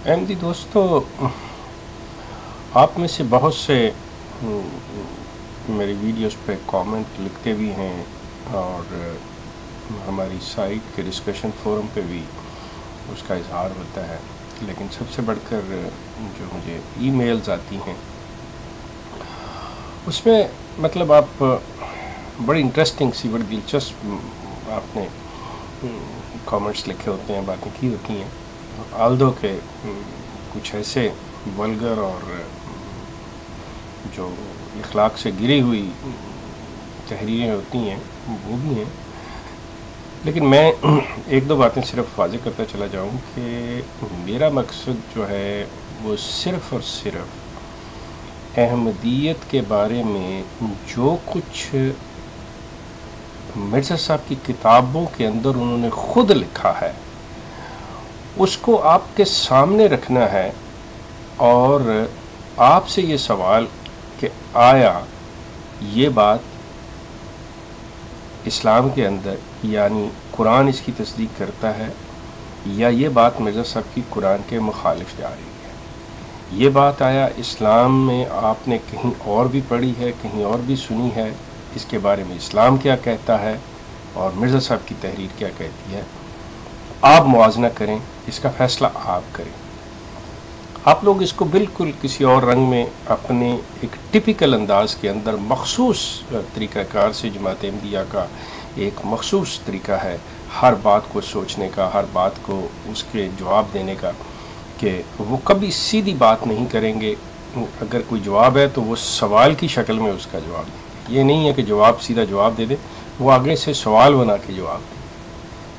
احمدی دوستو، آپ میں سے بہت سے میری ویڈیوز پہ کامنٹ لکھتے بھی ہیں اور ہماری سائٹ کے ڈسکشن فورم پہ بھی اس کا اظہار ہوتا ہے، لیکن سب سے بڑھ کر جو مجھے ای میلز آتی ہیں اس میں مطلب آپ بڑی انٹرسٹنگ سی، بڑی دلچسپ آپ نے کامنٹس لکھے ہوتے ہیں، باتیں کی ہوتی ہیں، آلدو کہ کچھ ایسے ولگر اور جو اخلاق سے گری ہوئی تحریریں ہوتی ہیں وہ بھی ہیں، لیکن میں ایک دو باتیں صرف واضح کرتا چلا جاؤں کہ میرا مقصد جو ہے وہ صرف اور صرف احمدیت کے بارے میں جو کچھ مرزا صاحب کی کتابوں کے اندر انہوں نے خود لکھا ہے اس کو آپ کے سامنے رکھنا ہے، اور آپ سے یہ سوال کہ آیا یہ بات اسلام کے اندر یعنی قرآن اس کی تصدیق کرتا ہے یا یہ بات مرزا صاحب کی قرآن کے مخالف جا رہی ہے؟ یہ بات آیا اسلام میں آپ نے کہیں اور بھی پڑھی ہے، کہیں اور بھی سنی ہے؟ اس کے بارے میں اسلام کیا کہتا ہے اور مرزا صاحب کی تحریر کیا کہتی ہے؟ آپ موازنہ کریں، اس کا فیصلہ آپ کریں۔ آپ لوگ اس کو بالکل کسی اور رنگ میں اپنے ایک ٹپیکل انداز کے اندر مخصوص طریقہ کار سے، جماعت احمدیہ کا ایک مخصوص طریقہ ہے ہر بات کو سوچنے کا، ہر بات کو اس کے جواب دینے کا، کہ وہ کبھی سیدھی بات نہیں کریں گے۔ اگر کوئی جواب ہے تو وہ سوال کی شکل میں اس کا جواب دیں، یہ نہیں ہے کہ جواب سیدھا جواب دے دیں، وہ آگے سے سوال بنا کے جواب دیں۔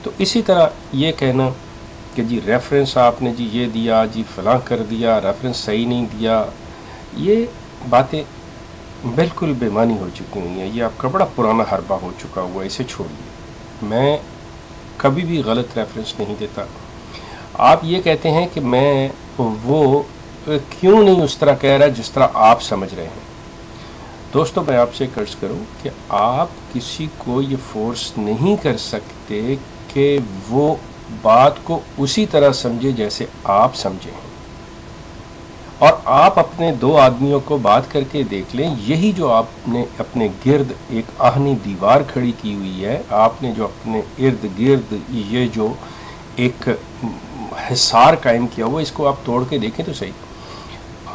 تو اسی طرح یہ کہنا کہ جی ریفرنس آپ نے جی یہ دیا، جی فلاں کر دیا، ریفرنس صحیح نہیں دیا، یہ باتیں بالکل بے معنی ہو چکی ہوئی ہیں، یہ آپ کا بڑا پرانا حربہ ہو چکا ہوا ہے، اسے چھوڑیے۔ میں کبھی بھی غلط ریفرنس نہیں دیتا۔ آپ یہ کہتے ہیں کہ میں وہ کیوں نہیں اس طرح کہہ رہا جس طرح آپ سمجھ رہے ہیں۔ دوستو، میں آپ سے عرض کروں کہ آپ کسی کو یہ فورس نہیں کر سکتے کہ وہ بات کو اسی طرح سمجھے جیسے آپ سمجھے ہیں، اور آپ اپنے دو آدمیوں کو بات کر کے دیکھ لیں، یہی جو آپ نے اپنے گرد ایک آہنی دیوار کھڑی کی ہوئی ہے، آپ نے جو اپنے ارد گرد یہ جو ایک حصار قائم کیا ہوا، اس کو آپ توڑ کے دیکھیں تو صحیح۔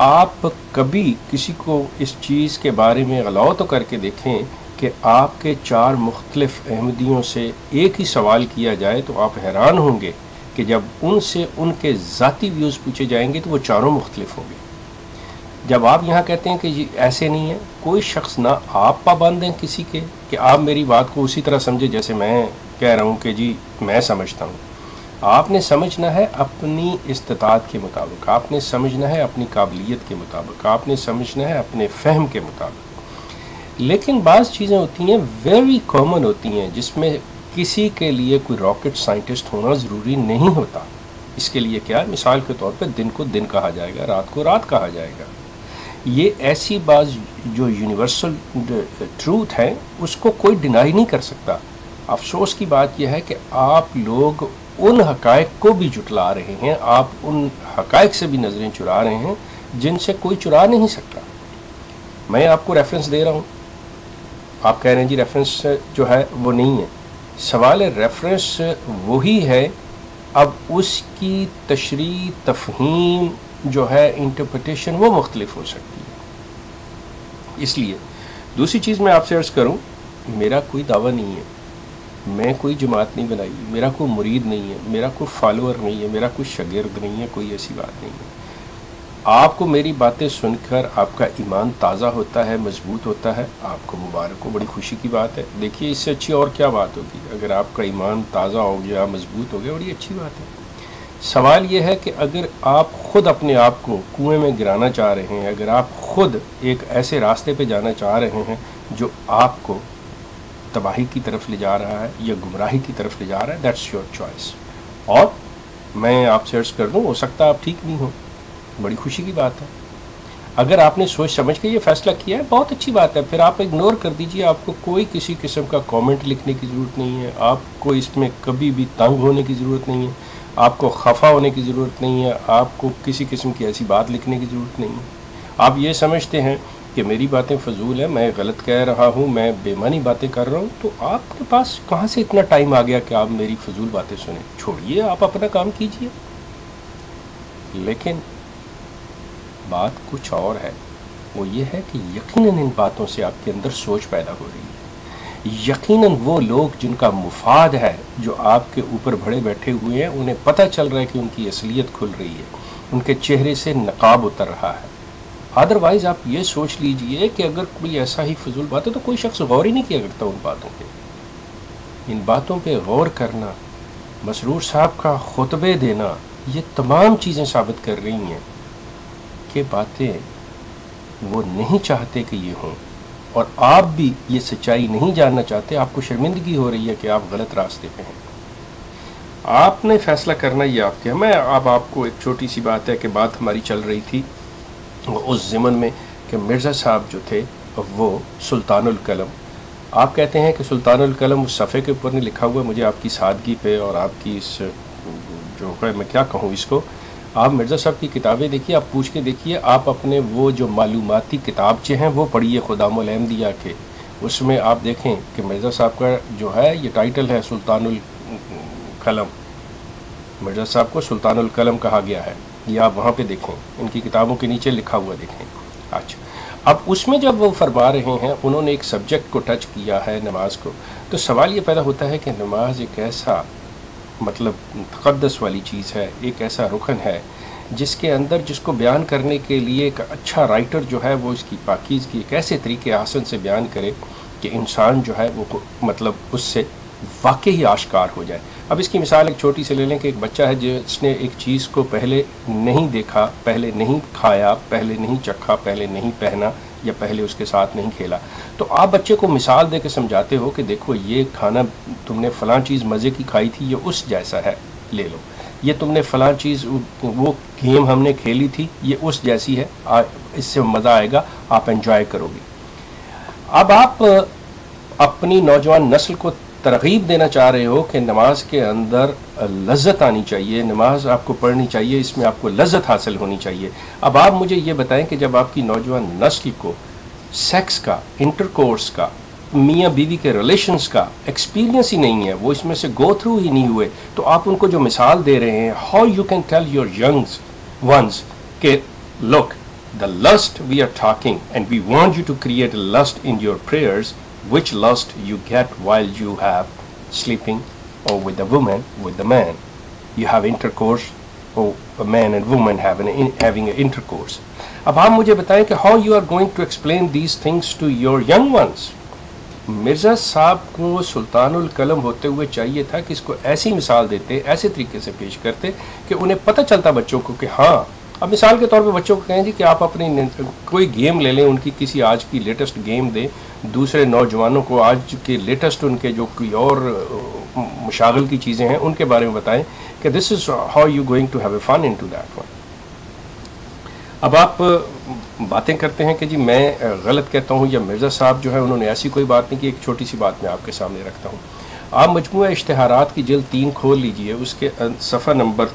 آپ کبھی کسی کو اس چیز کے بارے میں غلو تو کر کے دیکھیں کہ آپ کے چار مختلف احمدیوں سے ایک ہی سوال کیا جائے تو آپ حیران ہوں گے کہ جب ان سے ان کے ذاتی ویوز پوچھے جائیں گے تو وہ چاروں مختلف ہوں گے۔ جب آپ یہاں کہتے ہیں کہ جی ایسے نہیں ہے، کوئی شخص نہ آپ پابند ہیں کسی کے کہ آپ میری بات کو اسی طرح سمجھے جیسے میں کہہ رہا ہوں کہ جی میں سمجھتا ہوں۔ آپ نے سمجھنا ہے اپنی استطاعت کے مطابق، آپ نے سمجھنا ہے اپنی قابلیت کے مطابق، آپ نے سمجھنا ہے اپنے فہم کے مطابق۔ لیکن بعض چیزیں ہوتی ہیں ویری کامن ہوتی ہیں جس میں کسی کے لیے کوئی راکٹ سائنٹسٹ ہونا ضروری نہیں ہوتا۔ اس کے لیے کیا، مثال کے طور پہ دن کو دن کہا جائے گا، رات کو رات کہا جائے گا۔ یہ ایسی بعض جو یونیورسل ٹروتھ ہے اس کو کوئی ڈینائی نہیں کر سکتا۔ افسوس کی بات یہ ہے کہ آپ لوگ ان حقائق کو بھی جھٹلا رہے ہیں، آپ ان حقائق سے بھی نظریں چرا رہے ہیں جن سے کوئی چرا نہیں سکتا۔ میں آپ کو ریفرنس دے رہا ہوں، آپ کہہ رہے ہیں جی ریفرنس جو ہے وہ نہیں ہے۔ سوال ریفرنس وہی ہے، اب اس کی تشریح، تفہیم جو ہے، انٹرپریٹیشن وہ مختلف ہو سکتی ہے۔ اس لیے دوسری چیز میں آپ سے عرض کروں، میرا کوئی دعویٰ نہیں ہے، میں کوئی جماعت نہیں بنائی، میرا کوئی مرید نہیں ہے، میرا کوئی فالوور نہیں ہے، میرا کوئی شاگرد نہیں ہے، کوئی ایسی بات نہیں ہے۔ آپ کو میری باتیں سن کر آپ کا ایمان تازہ ہوتا ہے، مضبوط ہوتا ہے، آپ کو مبارک ہو، بڑی خوشی کی بات ہے۔ دیکھیے اس سے اچھی اور کیا بات ہوگی، اگر آپ کا ایمان تازہ ہو گیا، مضبوط ہو گیا، بڑی اچھی بات ہے۔ سوال یہ ہے کہ اگر آپ خود اپنے آپ کو کنویں میں گرانا چاہ رہے ہیں، اگر آپ خود ایک ایسے راستے پہ جانا چاہ رہے ہیں جو آپ کو تباہی کی طرف لے جا رہا ہے یا گمراہی کی طرف لے جا رہا ہے، دیٹس یور چوائس۔ اور میں آپ سے عرض کر دوں، ہو سکتا ہے آپ ٹھیک نہیں ہو، بڑی خوشی کی بات ہے۔ اگر آپ نے سوچ سمجھ کے یہ فیصلہ کیا ہے، بہت اچھی بات ہے، پھر آپ اگنور کر دیجئے، آپ کو کوئی کسی قسم کا کامنٹ لکھنے کی ضرورت نہیں ہے، آپ کو اس میں کبھی بھی تنگ ہونے کی ضرورت نہیں ہے۔ آپ کو خفا ہونے کی ضرورت نہیں ہے، آپ کو کسی قسم کی ایسی بات لکھنے کی ضرورت نہیں ہے۔ آپ یہ سمجھتے ہیں کہ میری باتیں فضول ہیں، میں غلط کہہ رہا ہوں، میں بے معنی باتیں کر رہا ہوں، تو آپ کے پاس کہاں سے اتنا ٹائم آ گیا کہ آپ میری فضول باتیں سنیں؟ چھوڑیے، آپ اپنا کام کیجیے۔ لیکن بات کچھ اور ہے، وہ یہ ہے کہ یقیناً ان باتوں سے آپ کے اندر سوچ پیدا ہو رہی ہے۔ یقیناً وہ لوگ جن کا مفاد ہے، جو آپ کے اوپر بڑے بیٹھے ہوئے ہیں، انہیں پتہ چل رہا ہے کہ ان کی اصلیت کھل رہی ہے، ان کے چہرے سے نقاب اتر رہا ہے۔ ادروائز آپ یہ سوچ لیجئے کہ اگر کوئی ایسا ہی فضول بات ہے تو کوئی شخص غور ہی نہیں کیا کرتا ان باتوں پہ۔ ان باتوں پہ غور کرنا، مسرور صاحب کا خطبے دینا، یہ تمام چیزیں ثابت کر رہی ہیں کہ باتیں وہ نہیں چاہتے کہ یہ ہوں، اور آپ بھی یہ سچائی نہیں جاننا چاہتے۔ آپ کو شرمندگی ہو رہی ہے کہ آپ غلط راستے پہ ہیں۔ آپ نے فیصلہ کرنا، یہ آپ کے۔ میں اب آپ کو ایک چھوٹی سی بات ہے کہ بات ہماری چل رہی تھی اس ضمن میں کہ مرزا صاحب جو تھے وہ سلطان القلم، آپ کہتے ہیں کہ سلطان القلم اس صفحے کے اوپر نہیں لکھا ہوا، مجھے آپ کی سادگی پہ اور آپ کی اس جو ہے، میں کیا کہوں اس کو، آپ مرزا صاحب کی کتابیں دیکھیے، آپ پوچھ کے دیکھیے، آپ اپنے وہ جو معلوماتی کتابچے ہیں وہ پڑھیے خدام الاحمدیہ کے، اس میں آپ دیکھیں کہ مرزا صاحب کا جو ہے یہ ٹائٹل ہے سلطان القلم، مرزا صاحب کو سلطان القلم کہا گیا ہے، یہ آپ وہاں پہ دیکھیں، ان کی کتابوں کے نیچے لکھا ہوا دیکھیں۔ اچھا، اب اس میں جب وہ فرما رہے ہیں، انہوں نے ایک سبجیکٹ کو ٹچ کیا ہے، نماز کو، تو سوال یہ پیدا ہوتا ہے کہ نماز ایک ایسا مطلب تقدس والی چیز ہے، ایک ایسا رکن ہے جس کے اندر، جس کو بیان کرنے کے لیے ایک اچھا رائٹر جو ہے وہ اس کی پاکیزگی ایک ایسے طریقے حسن سے بیان کرے کہ انسان جو ہے وہ مطلب اس سے واقعی آشکار ہو جائے۔ اب اس کی مثال ایک چھوٹی سے لے لیں کہ ایک بچہ ہے جس نے ایک چیز کو پہلے نہیں دیکھا، پہلے نہیں کھایا، پہلے نہیں چکھا، پہلے نہیں پہنا، یا پہلے اس کے ساتھ نہیں کھیلا، تو آپ بچے کو مثال دے کے سمجھاتے ہو کہ دیکھو یہ کھانا تم نے فلاں چیز مزے کی کھائی تھی، یہ اس جیسا ہے، لے لو۔ یہ تم نے فلاں چیز، وہ گیم ہم نے کھیلی تھی، یہ اس جیسی ہے، اس سے مزہ آئے گا، آپ انجوائے کرو گے۔ اب آپ اپنی نوجوان نسل کو ترغیب دینا چاہ رہے ہو کہ نماز کے اندر لذت آنی چاہیے، نماز آپ کو پڑھنی چاہیے، اس میں آپ کو لذت حاصل ہونی چاہیے۔ اب آپ مجھے یہ بتائیں کہ جب آپ کی نوجوان نسل کو سیکس کا، انٹرکورس کا، میاں بیوی کے ریلیشنز کا ایکسپیرینس ہی نہیں ہے، وہ اس میں سے گو تھرو ہی نہیں ہوئے، تو آپ ان کو جو مثال دے رہے ہیں، how you can tell your young ones کہ look the lust we are talking, and we want you to create a lust in your prayers, which lust you get while you have sleeping or with the woman, with the man. You have intercourse, or a man and woman having an intercourse. اب آپ مجھے بتائیں کہ how you are going to explain these things to your young ones. Mirza صاحب کو سلطان القلم ہوتے ہوئے چاہیے تھا کہ اس کو ایسی مثال دیتے، ایسے طریقے سے پیش کرتے کہ انہیں پتہ چلتا بچوں کو کہ ہاں۔ اب مثال کے طور پہ بچوں کو کہیں جی کہ آپ اپنی کوئی گیم لے لیں، ان کی کسی آج کی لیٹسٹ گیم دیں، دوسرے نوجوانوں کو آج کے لیٹسٹ ان کے جو کوئی اور مشاغل کی چیزیں ہیں ان کے بارے میں بتائیں کہ this is how you going to have a fun in to that one. اب آپ باتیں کرتے ہیں کہ جی میں غلط کہتا ہوں، یا مرزا صاحب جو ہے انہوں نے ایسی کوئی بات نہیں کی۔ ایک چھوٹی سی بات میں آپ کے سامنے رکھتا ہوں، آپ مجموعہ اشتہارات کی جلد 3 کھول لیجئے، اس کے صفحہ نمبر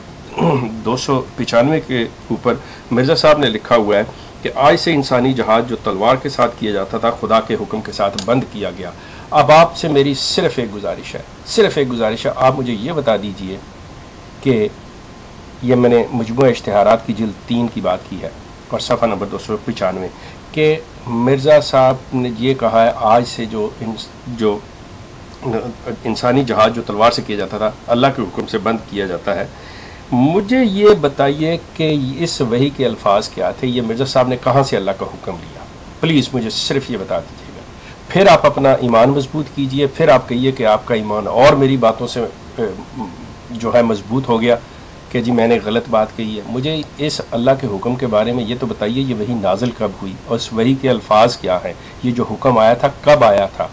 295 کے اوپر مرزا صاحب نے لکھا ہوا ہے کہ آج سے انسانی جہاد جو تلوار کے ساتھ کیا جاتا تھا، خدا کے حکم کے ساتھ بند کیا گیا۔ اب آپ سے میری صرف ایک گزارش ہے، آپ مجھے یہ بتا دیجئے کہ یہ میں نے مجموعہ اشتہارات کی جلد 3 کی بات کی ہے اور صفحہ نمبر 295 کہ مرزا صاحب نے یہ کہا ہے آج سے جو انسانی جہاد جو تلوار سے کیا جاتا تھا، اللہ کے حکم سے بند کیا جاتا ہے۔ مجھے یہ بتائیے کہ اس وحی کے الفاظ کیا تھے، یہ مرزا صاحب نے کہاں سے اللہ کا حکم لیا؟ پلیز مجھے صرف یہ بتا دیجیے گا، پھر آپ اپنا ایمان مضبوط کیجئے، پھر آپ کہیے کہ آپ کا ایمان اور میری باتوں سے جو ہے مضبوط ہو گیا کہ جی میں نے غلط بات کہی ہے۔ مجھے اس اللہ کے حکم کے بارے میں یہ تو بتائیے، یہ وحی نازل کب ہوئی اور اس وحی کے الفاظ کیا ہیں؟ یہ جو حکم آیا تھا کب آیا تھا،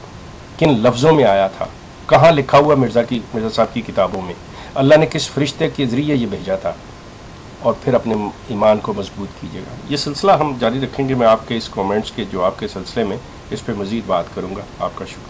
کن لفظوں میں آیا تھا، کہاں لکھا ہوا مرزا صاحب کی کتابوں میں، اللہ نے کس فرشتے کے ذریعے یہ بھیجا تھا؟ اور پھر اپنے ایمان کو مضبوط کیجیے گا۔ یہ سلسلہ ہم جاری رکھیں گے، میں آپ کے اس کومنٹس کے جو آپ کے سلسلے میں اس پہ مزید بات کروں گا۔ آپ کا شکریہ۔